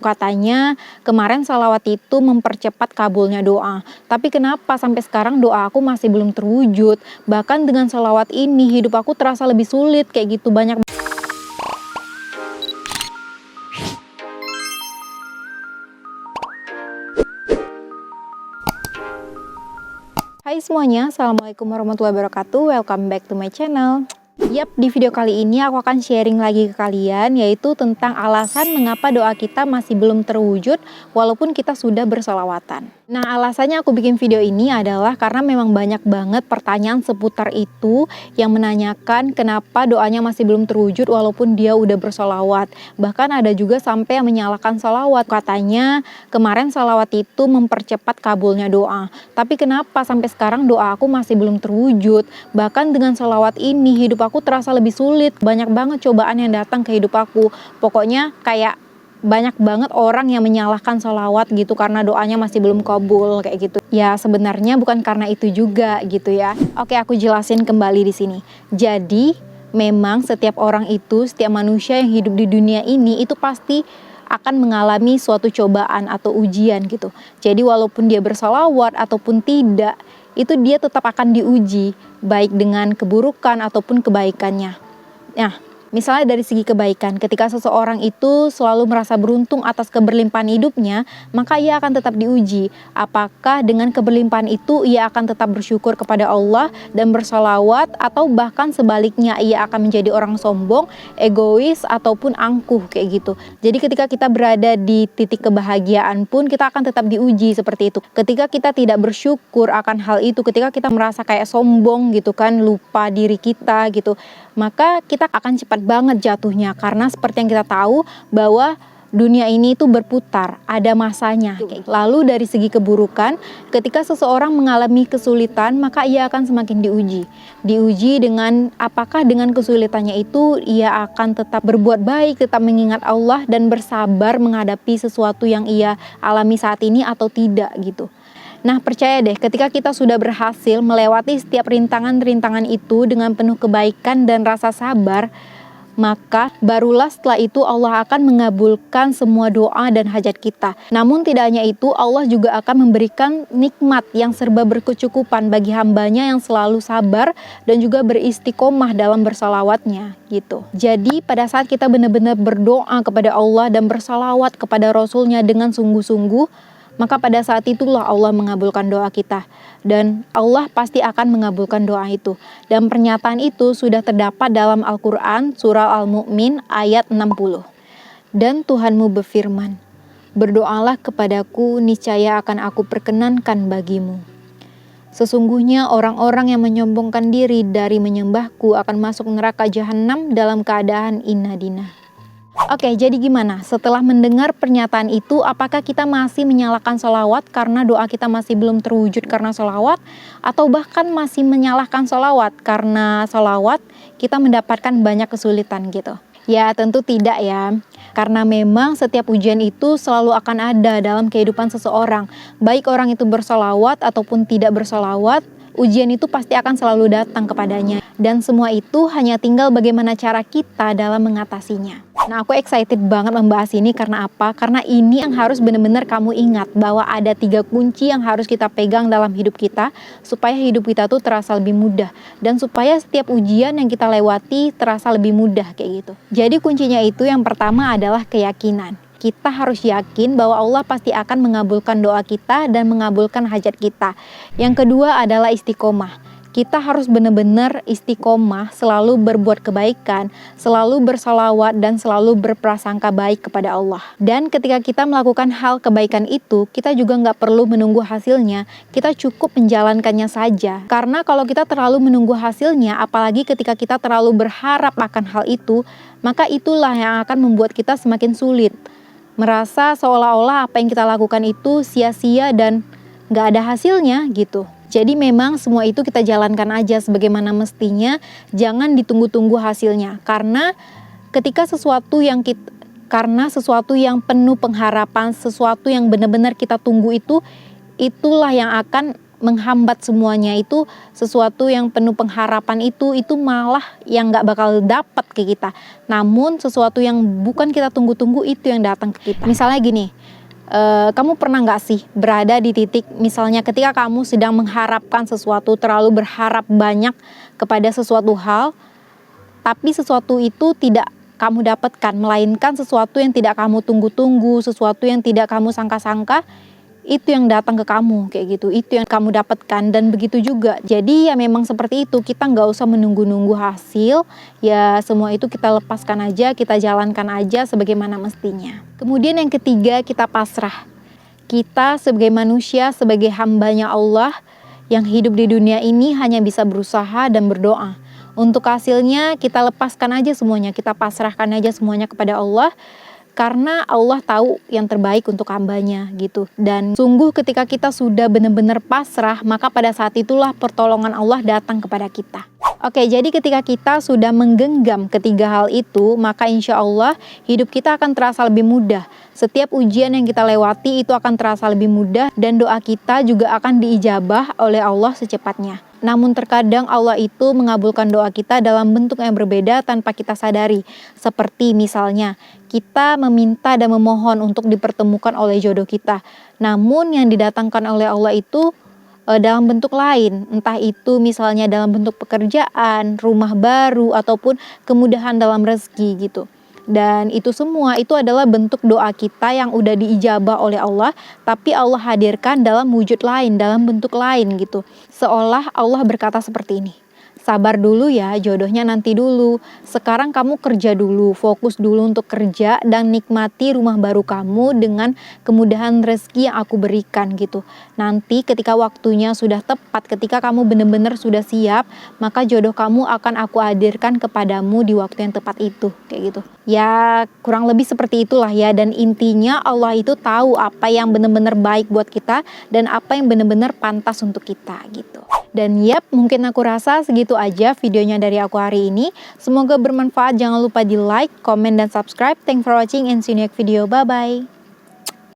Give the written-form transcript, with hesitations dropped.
Katanya kemarin salawat itu mempercepat kabulnya doa. Tapi kenapa sampai sekarang doa aku masih belum terwujud? Bahkan dengan salawat ini hidup aku terasa lebih sulit kayak gitu banyak. Hai semuanya, Assalamualaikum warahmatullahi wabarakatuh. Welcome back to my channel. Yap, di video kali ini aku akan sharing lagi ke kalian, yaitu tentang alasan mengapa doa kita masih belum terwujud walaupun kita sudah bersolawatan. Nah, alasannya aku bikin video ini adalah karena memang banyak banget pertanyaan seputar itu yang menanyakan kenapa doanya masih belum terwujud walaupun dia udah bersolawat. Bahkan ada juga sampai yang menyalahkan solawat. Katanya kemarin solawat itu mempercepat kabulnya doa. Tapi kenapa sampai sekarang doa aku masih belum terwujud? Bahkan dengan solawat ini hidup aku terasa lebih sulit. Banyak banget cobaan yang datang ke hidup aku. Pokoknya kayak banyak banget orang yang menyalahkan sholawat gitu karena doanya masih belum kabul kayak gitu. Ya sebenarnya bukan karena itu juga gitu ya. Oke, aku jelasin kembali di sini. Jadi memang setiap orang itu, setiap manusia yang hidup di dunia ini itu pasti akan mengalami suatu cobaan atau ujian gitu. Jadi walaupun dia bersholawat ataupun tidak, itu dia tetap akan diuji baik dengan keburukan ataupun kebaikannya. Nah, misalnya dari segi kebaikan, ketika seseorang itu selalu merasa beruntung atas keberlimpahan hidupnya, maka ia akan tetap diuji. Apakah dengan keberlimpahan itu ia akan tetap bersyukur kepada Allah dan bersolawat, atau bahkan sebaliknya ia akan menjadi orang sombong, egois, ataupun angkuh kayak gitu. Jadi ketika kita berada di titik kebahagiaan pun kita akan tetap diuji seperti itu. Ketika kita tidak bersyukur akan hal itu, ketika kita merasa kayak sombong gitu kan, lupa diri kita gitu, maka kita akan cepat banget jatuhnya, karena seperti yang kita tahu bahwa dunia ini itu berputar, ada masanya. Lalu dari segi keburukan, ketika seseorang mengalami kesulitan, maka ia akan semakin diuji. Diuji dengan apakah dengan kesulitannya itu ia akan tetap berbuat baik, tetap mengingat Allah dan bersabar menghadapi sesuatu yang ia alami saat ini atau tidak gitu. Nah, percaya deh, ketika kita sudah berhasil melewati setiap rintangan-rintangan itu dengan penuh kebaikan dan rasa sabar, maka barulah setelah itu Allah akan mengabulkan semua doa dan hajat kita. Namun tidak hanya itu, Allah juga akan memberikan nikmat yang serba berkecukupan bagi hambanya yang selalu sabar dan juga beristiqomah dalam bersalawatnya gitu. Jadi pada saat kita benar-benar berdoa kepada Allah dan bersalawat kepada Rasulnya dengan sungguh-sungguh, maka pada saat itulah Allah mengabulkan doa kita. Dan Allah pasti akan mengabulkan doa itu. Dan pernyataan itu sudah terdapat dalam Al-Quran surah Al-Mu'min ayat 60. Dan Tuhanmu berfirman, berdoalah kepadaku, niscaya akan aku perkenankan bagimu. Sesungguhnya orang-orang yang menyombongkan diri dari menyembahku akan masuk neraka jahanam dalam keadaan inadinah. Oke, jadi gimana? Setelah mendengar pernyataan itu, apakah kita masih menyalahkan sholawat karena doa kita masih belum terwujud karena sholawat? Atau bahkan masih menyalahkan sholawat karena sholawat kita mendapatkan banyak kesulitan gitu? Ya tentu tidak ya, karena memang setiap ujian itu selalu akan ada dalam kehidupan seseorang. Baik orang itu bersholawat ataupun tidak bersholawat, ujian itu pasti akan selalu datang kepadanya. Dan semua itu hanya tinggal bagaimana cara kita dalam mengatasinya. Nah, aku excited banget membahas ini karena apa? Karena ini yang harus benar-benar kamu ingat, bahwa ada 3 kunci yang harus kita pegang dalam hidup kita supaya hidup kita tuh terasa lebih mudah, dan supaya setiap ujian yang kita lewati terasa lebih mudah kayak gitu. Jadi kuncinya itu yang pertama adalah keyakinan. Kita harus yakin bahwa Allah pasti akan mengabulkan doa kita dan mengabulkan hajat kita. Yang kedua adalah istiqomah. Kita harus benar-benar istiqomah, selalu berbuat kebaikan, selalu bersolawat dan selalu berprasangka baik kepada Allah. Dan ketika kita melakukan hal kebaikan itu, kita juga nggak perlu menunggu hasilnya, kita cukup menjalankannya saja. Karena kalau kita terlalu menunggu hasilnya, apalagi ketika kita terlalu berharap akan hal itu, maka itulah yang akan membuat kita semakin sulit. Merasa seolah-olah apa yang kita lakukan itu sia-sia dan nggak ada hasilnya gitu. Jadi memang semua itu kita jalankan aja sebagaimana mestinya, jangan ditunggu-tunggu hasilnya. Karena ketika sesuatu yang penuh pengharapan, sesuatu yang benar-benar kita tunggu itu, itulah yang akan menghambat semuanya itu sesuatu yang penuh pengharapan itu malah yang nggak bakal dapat ke kita. Namun sesuatu yang bukan kita tunggu-tunggu itu yang datang ke kita. Misalnya gini, kamu pernah nggak sih berada di titik misalnya ketika kamu sedang mengharapkan sesuatu, terlalu berharap banyak kepada sesuatu hal, tapi sesuatu itu tidak kamu dapatkan, melainkan sesuatu yang tidak kamu tunggu-tunggu, sesuatu yang tidak kamu sangka-sangka, itu yang datang ke kamu kayak gitu, itu yang kamu dapatkan. Dan begitu juga, jadi ya memang seperti itu, kita nggak usah menunggu-nunggu hasil, ya semua itu kita lepaskan aja, kita jalankan aja sebagaimana mestinya. Kemudian yang ketiga, kita pasrah. Kita sebagai manusia, sebagai hambanya Allah yang hidup di dunia ini hanya bisa berusaha dan berdoa. Untuk hasilnya kita lepaskan aja semuanya, kita pasrahkan aja semuanya kepada Allah, karena Allah tahu yang terbaik untuk hambanya gitu. Dan sungguh ketika kita sudah benar-benar pasrah, maka pada saat itulah pertolongan Allah datang kepada kita. Oke, jadi ketika kita sudah menggenggam ketiga hal itu, maka insya Allah hidup kita akan terasa lebih mudah. Setiap ujian yang kita lewati itu akan terasa lebih mudah, dan doa kita juga akan diijabah oleh Allah secepatnya. Namun terkadang Allah itu mengabulkan doa kita dalam bentuk yang berbeda tanpa kita sadari. Seperti misalnya, kita meminta dan memohon untuk dipertemukan oleh jodoh kita. Namun yang didatangkan oleh Allah itu dalam bentuk lain. Entah itu misalnya dalam bentuk pekerjaan, rumah baru, ataupun kemudahan dalam rezeki gitu. Dan itu semua itu adalah bentuk doa kita yang udah diijabah oleh Allah, tapi Allah hadirkan dalam wujud lain, dalam bentuk lain gitu. Seolah Allah berkata seperti ini, sabar dulu ya, jodohnya nanti dulu. Sekarang kamu kerja dulu, fokus dulu untuk kerja dan nikmati rumah baru kamu dengan kemudahan rezeki yang aku berikan gitu. Nanti ketika waktunya sudah tepat, ketika kamu benar-benar sudah siap, maka jodoh kamu akan aku hadirkan kepadamu di waktu yang tepat itu, kayak gitu. Ya kurang lebih seperti itulah ya, dan intinya Allah itu tahu apa yang benar-benar baik buat kita dan apa yang benar-benar pantas untuk kita gitu. Dan yap, mungkin aku rasa segitu aja videonya dari aku hari ini. Semoga bermanfaat, jangan lupa di like, comment, dan subscribe. Thanks for watching and see you next video, bye-bye.